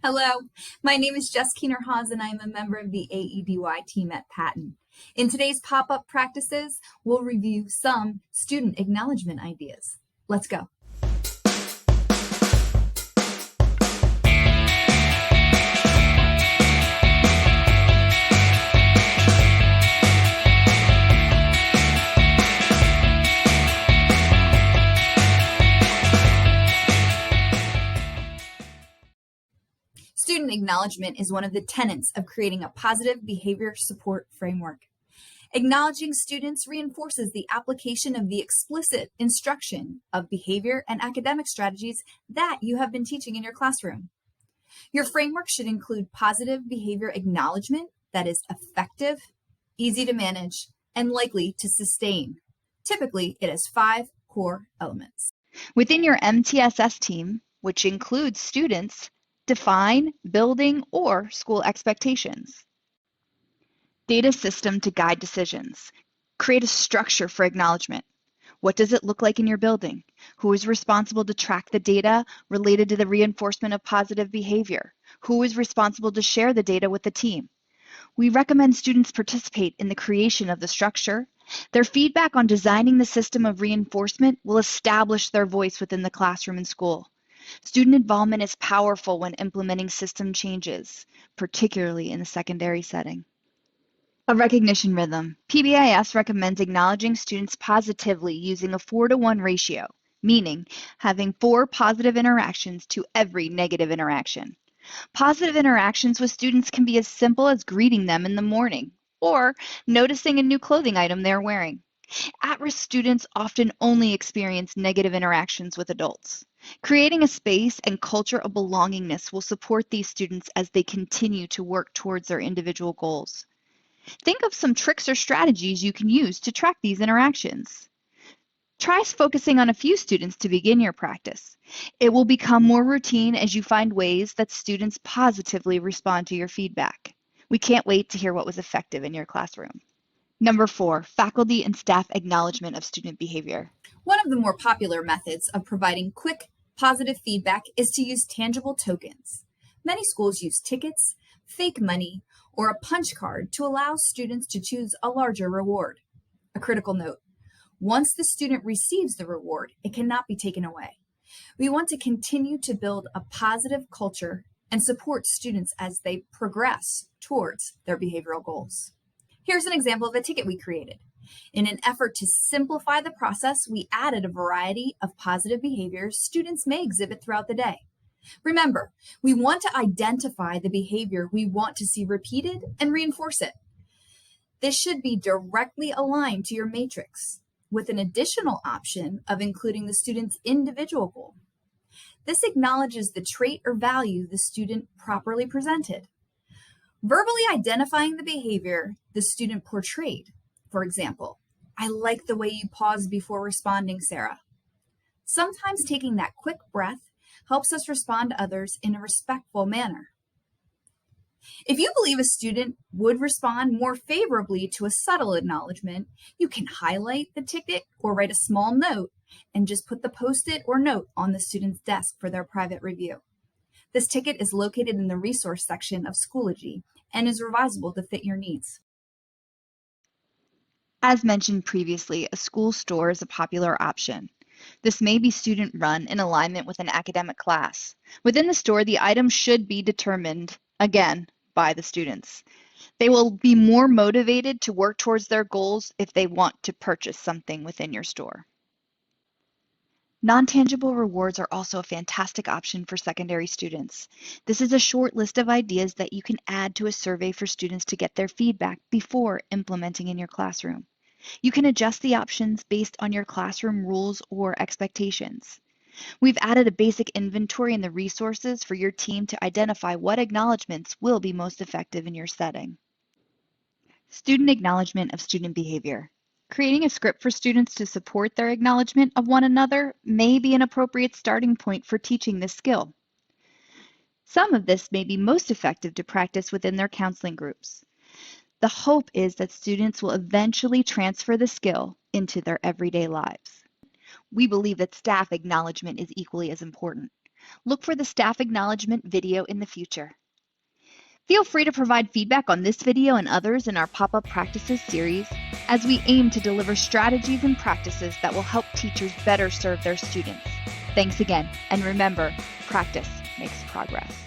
Hello, my name is Jess Keener-Hawes and I am a member of the AEDY team at Patton. In today's pop-up practices, we'll review some student acknowledgement ideas. Let's go. Student acknowledgement is one of the tenets of creating a positive behavior support framework. Acknowledging students reinforces the application of the explicit instruction of behavior and academic strategies that you have been teaching in your classroom. Your framework should include positive behavior acknowledgement that is effective, easy to manage, and likely to sustain. Typically, it has 5 core elements. Within your MTSS team, which includes students, define, building, or school expectations. Data system to guide decisions. Create a structure for acknowledgement. What does it look like in your building? Who is responsible to track the data related to the reinforcement of positive behavior? Who is responsible to share the data with the team? We recommend students participate in the creation of the structure. Their feedback on designing the system of reinforcement will establish their voice within the classroom and school. Student involvement is powerful when implementing system changes, particularly in the secondary setting. A recognition rhythm. PBIS recommends acknowledging students positively using a 4-to-1 ratio, meaning having 4 positive interactions to every negative interaction. Positive interactions with students can be as simple as greeting them in the morning or noticing a new clothing item they're wearing. At-risk students often only experience negative interactions with adults. Creating a space and culture of belongingness will support these students as they continue to work towards their individual goals. Think of some tricks or strategies you can use to track these interactions. Try focusing on a few students to begin your practice. It will become more routine as you find ways that students positively respond to your feedback. We can't wait to hear what was effective in your classroom. Number 4, faculty and staff acknowledgement of student behavior. One of the more popular methods of providing quick, positive feedback is to use tangible tokens. Many schools use tickets, fake money, or a punch card to allow students to choose a larger reward. A critical note: once the student receives the reward, it cannot be taken away. We want to continue to build a positive culture and support students as they progress towards their behavioral goals. Here's an example of a ticket we created. In an effort to simplify the process, we added a variety of positive behaviors students may exhibit throughout the day. Remember, we want to identify the behavior we want to see repeated and reinforce it. This should be directly aligned to your matrix, with an additional option of including the student's individual goal. This acknowledges the trait or value the student properly presented. Verbally identifying the behavior the student portrayed. For example, "I like the way you paused before responding, Sarah." Sometimes taking that quick breath helps us respond to others in a respectful manner. If you believe a student would respond more favorably to a subtle acknowledgement, you can highlight the ticket or write a small note and just put the post-it or note on the student's desk for their private review. This ticket is located in the resource section of Schoology and is revisable to fit your needs. As mentioned previously, a school store is a popular option. This may be student-run in alignment with an academic class. Within the store, the items should be determined, again, by the students. They will be more motivated to work towards their goals if they want to purchase something within your store. Non-tangible rewards are also a fantastic option for secondary students. This is a short list of ideas that you can add to a survey for students to get their feedback before implementing in your classroom. You can adjust the options based on your classroom rules or expectations. We've added a basic inventory in the resources for your team to identify what acknowledgements will be most effective in your setting. Student acknowledgement of student behavior. Creating a script for students to support their acknowledgement of one another may be an appropriate starting point for teaching this skill. Some of this may be most effective to practice within their counseling groups. The hope is that students will eventually transfer the skill into their everyday lives. We believe that staff acknowledgement is equally as important. Look for the staff acknowledgement video in the future. Feel free to provide feedback on this video and others in our Pop-Up Practices series as we aim to deliver strategies and practices that will help teachers better serve their students. Thanks again, and remember, practice makes progress.